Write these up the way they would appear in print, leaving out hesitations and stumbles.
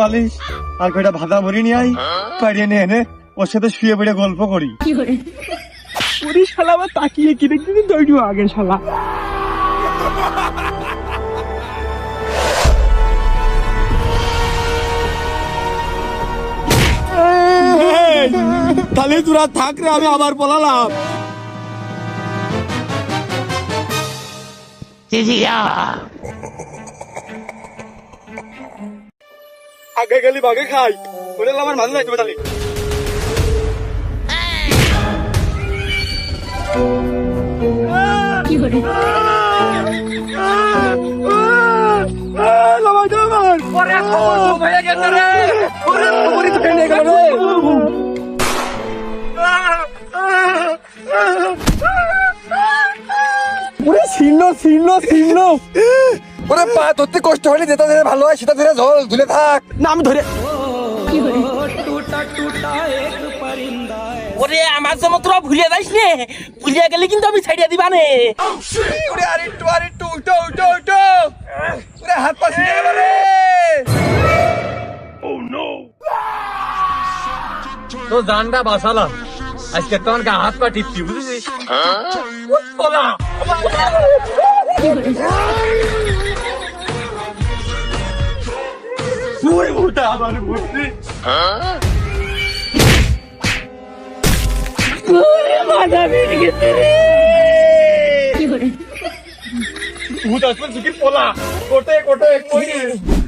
Polish আর কয়টা ভাজা ভরি নিয়ে আই, পাড়িয়ে নিয়ে এনে ওর সাথে শুয়ে পড়ে গল্প করি। ওরে শালা আবার তাকিয়ে কি দেখতেছি দৌড়িও আগে শালা। তাহলে তোরা থাক রে, আমি আবার পলালাম। আগে গেলি বাগে খাই, ওরে আমার মাঝে যাইতে তাহলে। ওরে পা ধরতে কষ্ট হলে যেটা ধরে ভালো হয় সেটা ধরে জল ধুলে থাক। না আমি ধরে ওরে আমার জন্য তোরা ভুলে যাইস নে, ভুলিয়া গেলে কিন্তু আমি ছাড়িয়ে দিবা নে। ওরে আরেকটু উঠো উঠো উঠো, ওরে হাত পা ছিঁড়ে গেল রে। তো জানটা বাঁচালাম, আজকে তোমার গা হাত পা টিপছি, বুঝেছিস?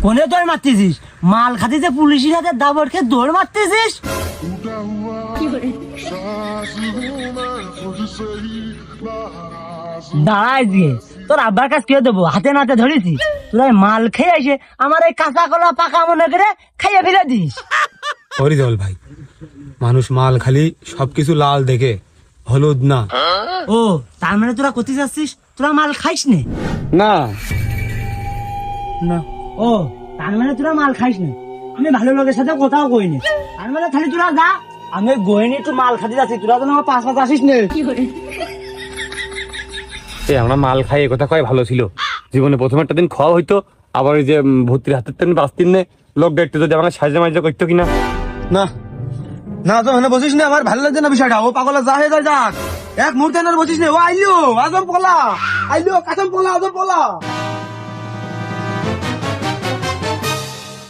কোনে দৌড় মারতেছিস? মাল খাতিতে পুলিশের হাতে দাবর খেয়ে দৌড় মারতেছিস? দাঁড়াই দিয়ে তোর আব্বার কাছ কে দেবো, হাতে নাতে ধরেছি। তোরা মাল খেয়ে এসে আমার এই কাঁচা কলা পাকা মনে করে খাইয়ে ফেলে দিস। হরিদল ভাই, মানুষ মাল খালি সবকিছু লাল দেখে, হলুদ না। ও তার মানে তোরা কোথায় যাচ্ছিস? তোরা মাল খাইস নে? না না। ও তার মানে তোরা মাল খাইস না? আমি ভালো লোকের সাথে কোথাও কইনি, তার মানে খালি তোরা যা, আমি গইনি একটু মাল খাতে যাচ্ছি, তোরা তো আমার পাশ পাশ আসিস নে। আমরা মাল খাই এ কথা কয় ভালো ছিল, জীবনে প্রথম একটা দিন খাওয়া হইতো, আবার ওই যে ভর্তির হাতের তেন বাঁচতিন নে লোক দেখতে, যদি আমার সাজা মাজা করতো কিনা। না না তো এখানে বসিস না, আমার ভালো লাগছে না বিষয়টা। ও পাগলা যা হয়ে যায় যাক, এক মুহূর্তে এনে বসিস না। ও আইলো আজম পোলা, আইলো কাসম পোলা, আজম পোলা।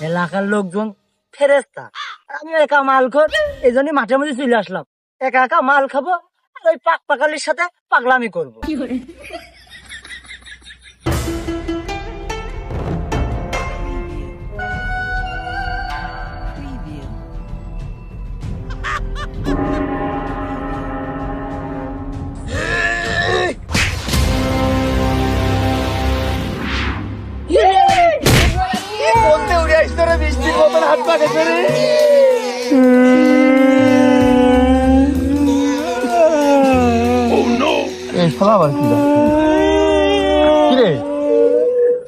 এলাকার লোকজন ফেরেস্তা, আমি একা মাল খোর, এই জন্য মাঠে মধ্যে চলে আসলাম। একা একা মাল খাবো আর ওই পাক পাকালির সাথে পাগলামি করবো। বলতে উড়ে আসতো রে, বৃষ্টির মতন হাত পা গেছে রে। কিরে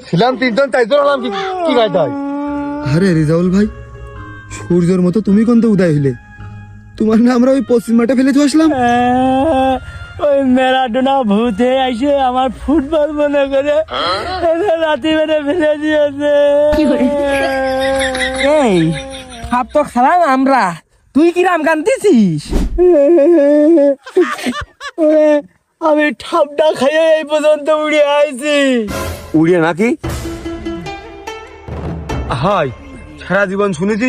ছিলাম তিনজন, চারজন হলাম, কি গাইতে হয়? আরে রিজাউল ভাই, সূর্যের মতো তুমি কোন তো উদয় হইলে? তোমার না আমরা ওই পশ্চিম মাঠে ফেলে তো আসলাম। ওই ম্যারাডোনা ভূতে আইসে আমার ফুটবল মনে করে রাতি বেড়ে ফেলে দিয়েছে। এই খাপ তো খালাম আমরা, তুই কি রাম কান্দিছিস? আমি ঠাপটা খাইয়ে এই পর্যন্ত উড়ে আইছি। উড়িয়ে নাকি? হাই, সারা জীবন শুনেছি